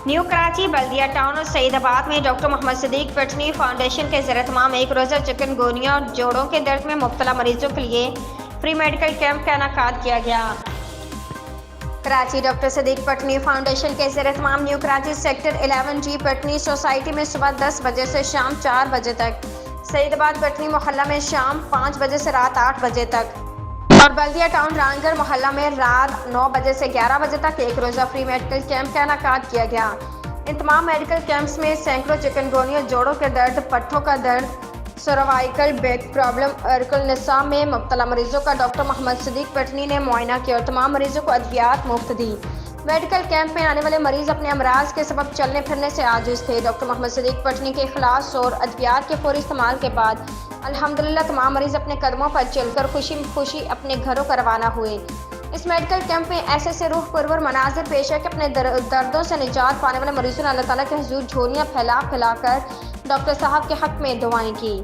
New Karachi بلدیہ town اور سعید آباد میں ڈاکٹر محمد صدیق پٹنی فاؤنڈیشن کے زیر اہتمام ایک روزہ چکن گونیا اور جوڑوں کے درد میں مبتلا مریضوں کے لیے فری میڈیکل کیمپ کا انعقاد کیا گیا۔ کراچی ڈاکٹر صدیق پٹنی فاؤنڈیشن کے زیر اہتمام new Karachi sector 11G Patni society میں صبح 10 بجے سے شام 4 بجے تک، سعید آباد پٹنی محلہ میں شام 5 بجے سے رات 8 بجے تک اور بلدیہ ٹاؤن رانگھر محلہ میں رات 9 بجے سے 11 بجے تک ایک روزہ فری میڈیکل کیمپ کا انعقاد کیا گیا۔ ان تمام میڈیکل کیمپس میں سینکڑوں چکن گونیا، جوڑوں کے درد، پٹھوں کا درد، سروائیکل بیک پرابلم، ارکل نساء میں مبتلا مریضوں کا ڈاکٹر محمد صدیق پٹنی نے معائنہ کیا اور تمام مریضوں کو ادویات مفت دی۔ میڈیکل کیمپ میں آنے والے مریض اپنے امراض کے سبب چلنے پھرنے سے عاجز تھے۔ ڈاکٹر محمد صدیق پٹنی کے اخلاص اور ادویات کے فوری استعمال کے بعد الحمدللہ تمام مریض اپنے قدموں پر چل کر خوشی اپنے گھروں کا روانہ ہوئے۔ اس میڈیکل کیمپ میں ایسے روح پرور مناظر پیش ہے کہ اپنے دردوں سے نجات پانے والے مریضوں نے اللہ تعالیٰ کے حضور جھولیاں پھیلا کر ڈاکٹر صاحب کے حق میں دعائیں کی۔